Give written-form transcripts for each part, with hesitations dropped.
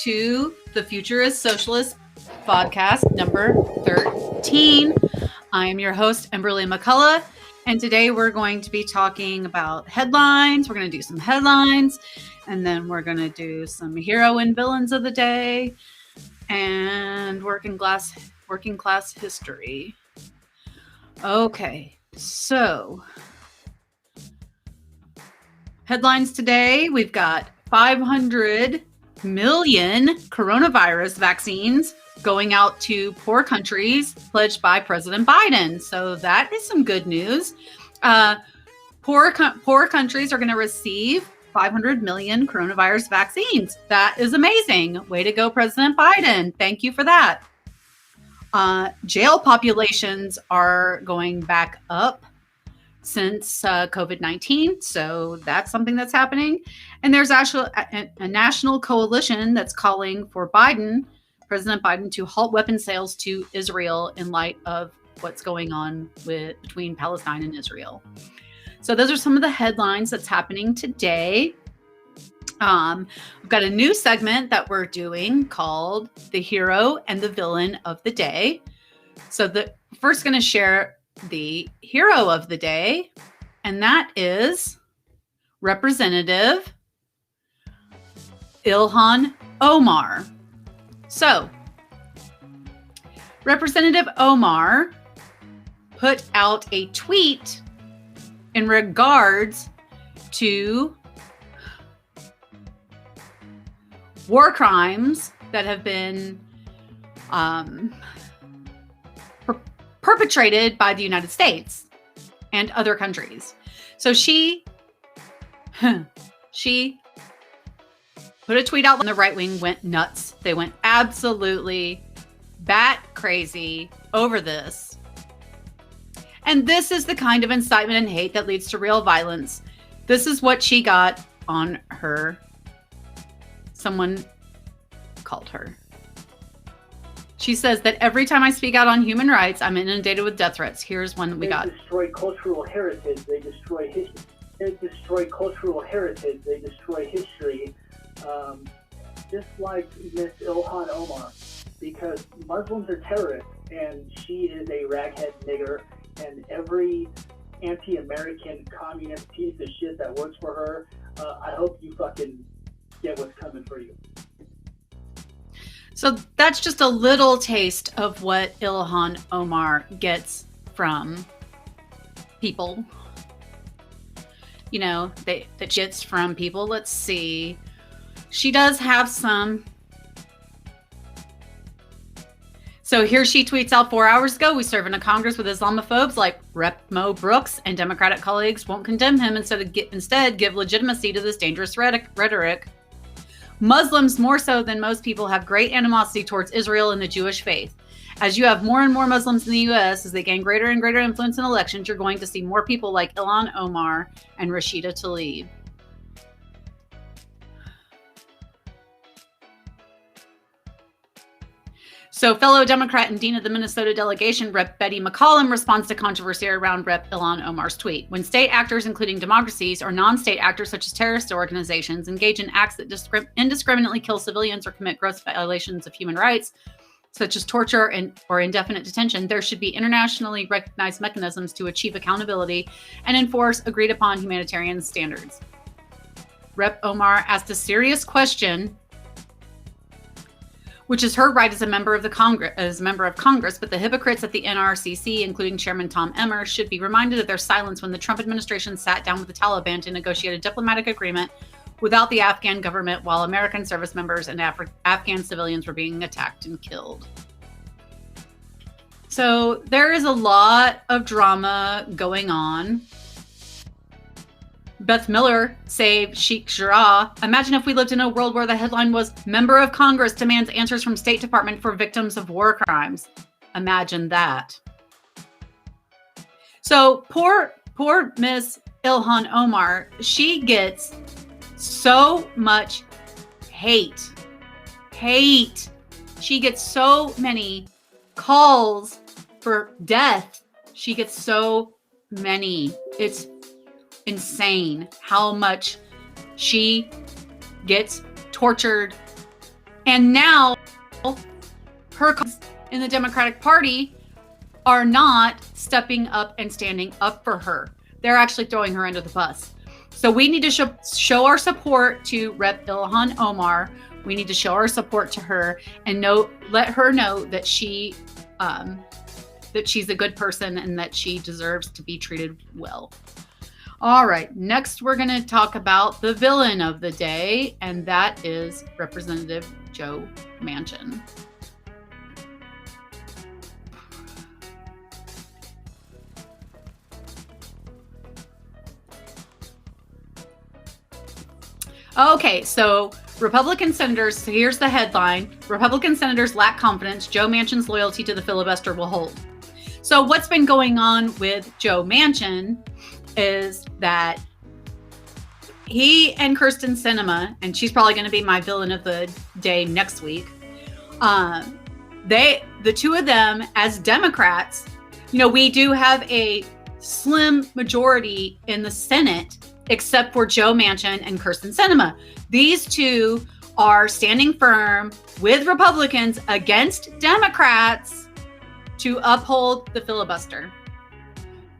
to the Futurist Socialist podcast number 13. I am your host, Emberly McCullough, and today we're going to be talking about headlines. We're going to do some headlines, and then we're going to do some hero and villains of the day, and working class history. Okay, so headlines today, we've got 500 million coronavirus vaccines going out to poor countries pledged by President Biden. So that is some good news. Poor countries are going to receive 500 million coronavirus vaccines. That is amazing. Way to go, President Biden. Thank you for that. Jail populations are going back up since COVID-19. So that's something that's happening. And there's actually a national coalition that's calling for President Biden, to halt weapons sales to Israel in light of what's going on between Palestine and Israel. So those are some of the headlines that's happening today. We've got a new segment that we're doing called The Hero and the Villain of the Day. So first going to share the hero of the day, and that is Representative Ilhan Omar. So, Representative Omar put out a tweet in regards to war crimes that have been perpetrated by the United States and other countries. So she put a tweet out, and the right wing went nuts. They went absolutely bat crazy over this. And this is the kind of incitement and hate that leads to real violence. This is what she got on her. Someone called her. She says that every time I speak out on human rights, I'm inundated with death threats. Here's one that we got. They destroy cultural heritage. They destroy history. They destroy cultural heritage. They destroy history. Just like Miss Ilhan Omar, because Muslims are terrorists, and she is a raghead nigger, and every anti-American communist piece of shit that works for her, I hope you fucking get what's coming for you. So that's just a little taste of what Ilhan Omar gets from people. You know, that she gets from people. Let's see. She does have some. So here she tweets out 4 hours ago, we serve in a Congress with Islamophobes like Rep. Mo Brooks, and Democratic colleagues won't condemn him, instead give legitimacy to this dangerous rhetoric. Muslims, more so than most people, have great animosity towards Israel and the Jewish faith. As you have more and more Muslims in the U.S., as they gain greater and greater influence in elections, you're going to see more people like Ilhan Omar and Rashida Tlaib. So fellow Democrat and Dean of the Minnesota delegation, Rep. Betty McCollum, responds to controversy around Rep. Ilhan Omar's tweet. When state actors, including democracies, or non-state actors such as terrorist organizations, engage in acts that indiscriminately kill civilians or commit gross violations of human rights, such as torture or indefinite detention, there should be internationally recognized mechanisms to achieve accountability and enforce agreed-upon humanitarian standards. Rep. Omar asked a serious question, which is her right as a member of Congress, but the hypocrites at the NRCC, including Chairman Tom Emmer, should be reminded of their silence when the Trump administration sat down with the Taliban to negotiate a diplomatic agreement without the Afghan government, while American service members and Afghan civilians were being attacked and killed. So there is a lot of drama going on. Beth Miller saved Sheikh Jarrah. Imagine if we lived in a world where the headline was, Member of Congress demands answers from State Department for victims of war crimes. Imagine that. So poor Miss Ilhan Omar, she gets so much hate. She gets so many calls for death. She gets so many. It's insane how much she gets tortured And now her colleagues in the Democratic Party are not stepping up and standing up for her. They're actually throwing her under the bus. So we need to show our support to Rep. Ilhan Omar. We need to show our support to her and let her know that she's a good person and that she deserves to be treated well. All right, next we're going to talk about the villain of the day, and that is Representative Joe Manchin. Okay, so Republican senators, so here's the headline. Republican senators lack confidence. Joe Manchin's loyalty to the filibuster will hold. So what's been going on with Joe Manchin is that he and Kyrsten Sinema, and she's probably going to be my villain of the day next week. The two of them as Democrats, we do have a slim majority in the Senate, except for Joe Manchin and Kyrsten Sinema. These two are standing firm with Republicans against Democrats to uphold the filibuster.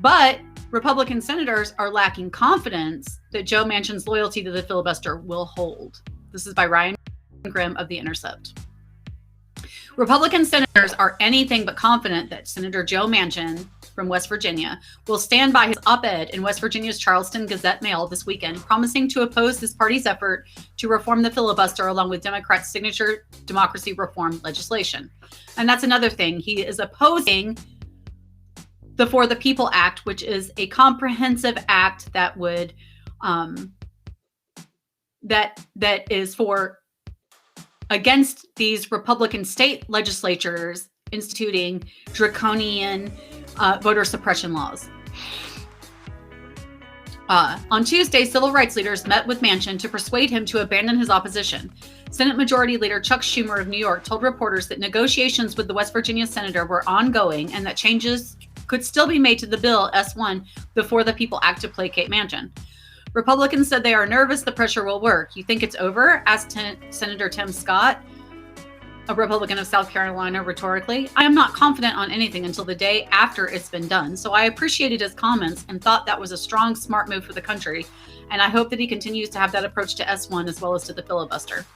But Republican senators are lacking confidence that Joe Manchin's loyalty to the filibuster will hold. This is by Ryan Grimm of The Intercept. Republican senators are anything but confident that Senator Joe Manchin from West Virginia will stand by his op-ed in West Virginia's Charleston Gazette-Mail this weekend, promising to oppose his party's effort to reform the filibuster along with Democrats' signature democracy reform legislation. And that's another thing. He is opposing the For the People Act, which is a comprehensive act that would that is for against these Republican state legislatures instituting draconian voter suppression laws. On Tuesday, civil rights leaders met with Manchin to persuade him to abandon his opposition. Senate Majority Leader Chuck Schumer of New York told reporters that negotiations with the West Virginia senator were ongoing and that changes could still be made to the bill S1, the For the People Act, to placate Manchin. Republicans said they are nervous the pressure will work. You think it's over? Asked Senator Tim Scott, a Republican of South Carolina, rhetorically. I am not confident on anything until the day after it's been done. So I appreciated his comments and thought that was a strong, smart move for the country. And I hope that he continues to have that approach to S1 as well as to the filibuster.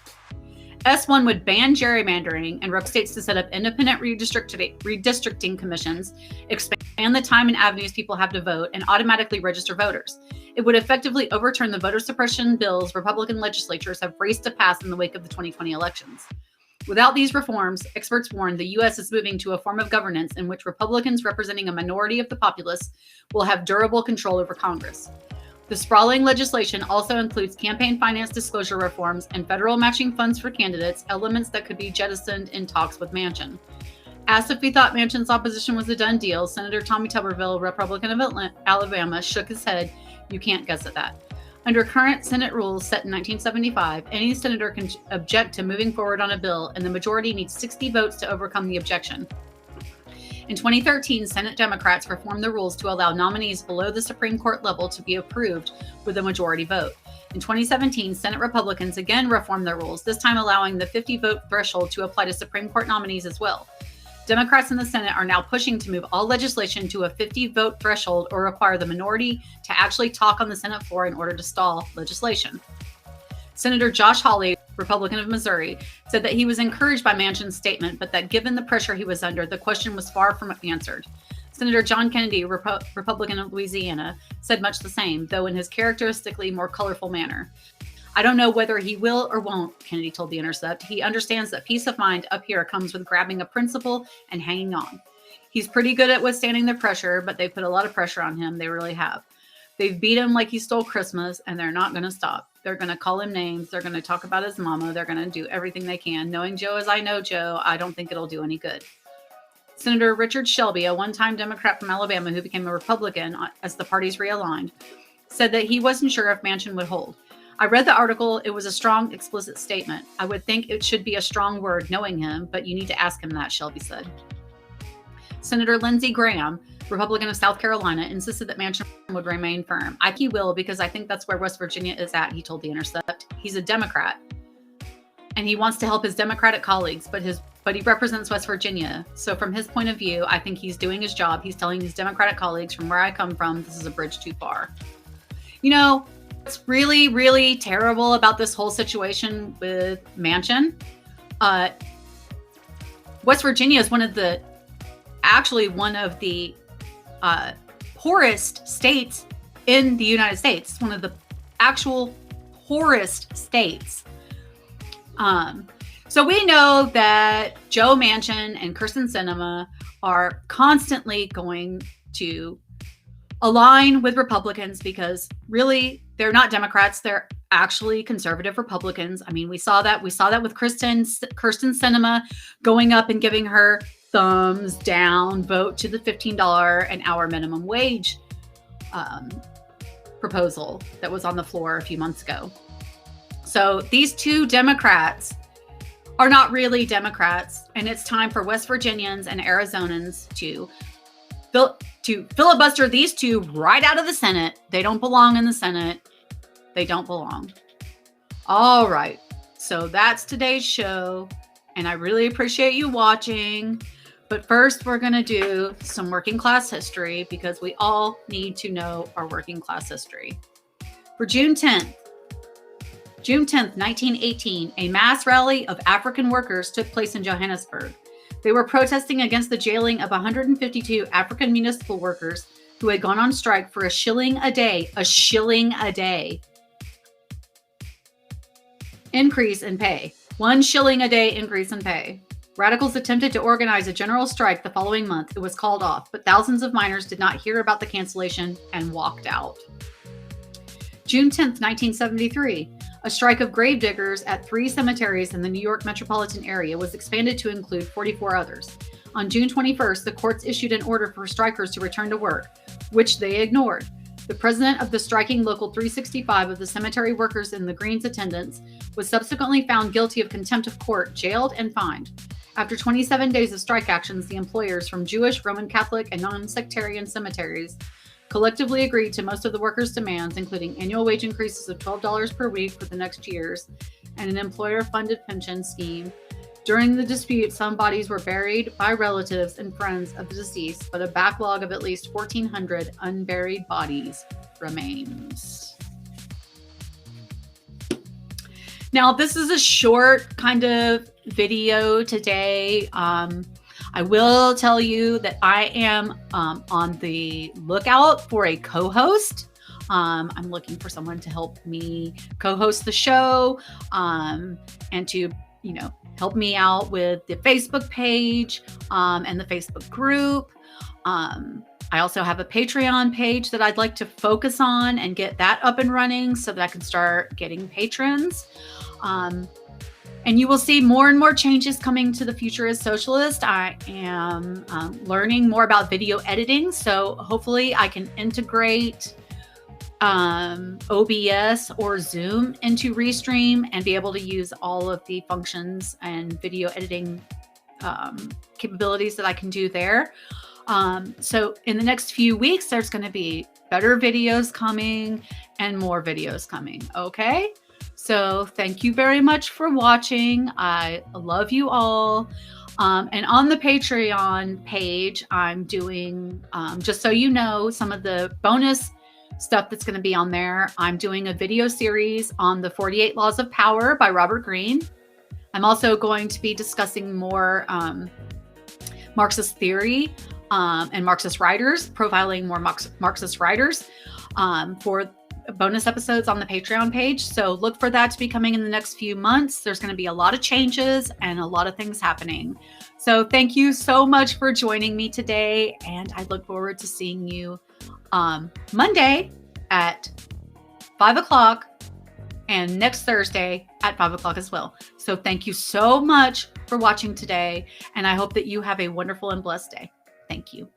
S1 would ban gerrymandering and direct states to set up independent redistricting commissions, expand the time and avenues people have to vote, and automatically register voters. It would effectively overturn the voter suppression bills Republican legislatures have raced to pass in the wake of the 2020 elections. Without these reforms, experts warn the U.S. is moving to a form of governance in which Republicans representing a minority of the populace will have durable control over Congress. The sprawling legislation also includes campaign finance disclosure reforms and federal matching funds for candidates, elements that could be jettisoned in talks with Manchin. Asked if he thought Manchin's opposition was a done deal, Senator Tommy Tuberville, Republican of Alabama, shook his head. You can't guess at that. Under current Senate rules set in 1975, any senator can object to moving forward on a bill, and the majority needs 60 votes to overcome the objection. In 2013, Senate Democrats reformed the rules to allow nominees below the Supreme Court level to be approved with a majority vote. In 2017, Senate Republicans again reformed the rules, this time allowing the 50-vote threshold to apply to Supreme Court nominees as well. Democrats in the Senate are now pushing to move all legislation to a 50-vote threshold or require the minority to actually talk on the Senate floor in order to stall legislation. Senator Josh Hawley, Republican of Missouri, said that he was encouraged by Manchin's statement, but that given the pressure he was under, the question was far from answered. Senator John Kennedy, Republican of Louisiana, said much the same, though in his characteristically more colorful manner. I don't know whether he will or won't, Kennedy told The Intercept. He understands that peace of mind up here comes with grabbing a principle and hanging on. He's pretty good at withstanding the pressure, but they put a lot of pressure on him. They really have. They've beat him like he stole Christmas, and they're not going to stop. They're going to call him names. They're going to talk about his mama. They're going to do everything they can. Knowing Joe as I know Joe, I don't think it'll do any good. Senator Richard Shelby, a one-time Democrat from Alabama who became a Republican as the parties realigned, said that he wasn't sure if Manchin would hold. I read the article. It was a strong, explicit statement. I would think it should be a strong word knowing him, but you need to ask him that, Shelby said. Senator Lindsey Graham, Republican of South Carolina, insisted that Manchin would remain firm. I think he will because I think that's where West Virginia is at, he told The Intercept. He's a Democrat. and he wants to help his Democratic colleagues, but he represents West Virginia. So from his point of view, I think he's doing his job. He's telling his Democratic colleagues, from where I come from, this is a bridge too far. You know, what's really, really terrible about this whole situation with Manchin, West Virginia is one of the poorest states in the United States. It's one of the actual poorest states. So we know that Joe Manchin and Kyrsten Sinema are constantly going to align with Republicans because really they're not Democrats. They're actually conservative Republicans. I mean, we saw that with Kyrsten Sinema going up and giving her thumbs down vote to the $15 an hour minimum wage proposal that was on the floor a few months ago. So these two Democrats are not really Democrats, and it's time for West Virginians and Arizonans to filibuster these two right out of the Senate. They don't belong in the Senate. They don't belong. All right. So that's today's show, and I really appreciate you watching. But first, we're going to do some working class history because we all need to know our working class history. For June 10th, 1918, a mass rally of African workers took place in Johannesburg. They were protesting against the jailing of 152 African municipal workers who had gone on strike for a shilling a day increase in pay. 1 shilling a day increase in pay. Radicals attempted to organize a general strike the following month. It was called off, but thousands of miners did not hear about the cancellation and walked out. June 10th, 1973. A strike of gravediggers at 3 cemeteries in the New York metropolitan area was expanded to include 44 others. On June 21st, the courts issued an order for strikers to return to work, which they ignored. The president of the striking Local 365 of the cemetery workers in the Green's attendance was subsequently found guilty of contempt of court, jailed, and fined. After 27 days of strike actions, the employers from Jewish, Roman Catholic, and non-sectarian cemeteries collectively agreed to most of the workers' demands, including annual wage increases of $12 per week for the next years and an employer-funded pension scheme. During the dispute, some bodies were buried by relatives and friends of the deceased, but a backlog of at least 1,400 unburied bodies remains. Now, this is a short kind of video today. I will tell you that I am on the lookout for a co-host. I'm looking for someone to help me co-host the show and to, help me out with the Facebook page and the Facebook group. I also have a Patreon page that I'd like to focus on and get that up and running so that I can start getting patrons. And you will see more and more changes coming to the Future is Socialist. I am learning more about video editing, so hopefully I can integrate OBS or Zoom into Restream and be able to use all of the functions and video editing capabilities that I can do there. So in the next few weeks, there's going to be better videos coming and more videos coming. Okay. So thank you very much for watching. I love you all. And on the Patreon page, I'm doing, just so you know, some of the bonus stuff that's going to be on there. I'm doing a video series on the 48 Laws of Power by Robert Greene. I'm also going to be discussing more Marxist theory and Marxist writers, profiling more Marxist writers for bonus episodes on the Patreon page. So look for that to be coming in the next few months. There's going to be a lot of changes and a lot of things happening. So thank you so much for joining me today. And I look forward to seeing you Monday at 5 o'clock and next Thursday at 5 o'clock as well. So thank you so much for watching today. And I hope that you have a wonderful and blessed day. Thank you.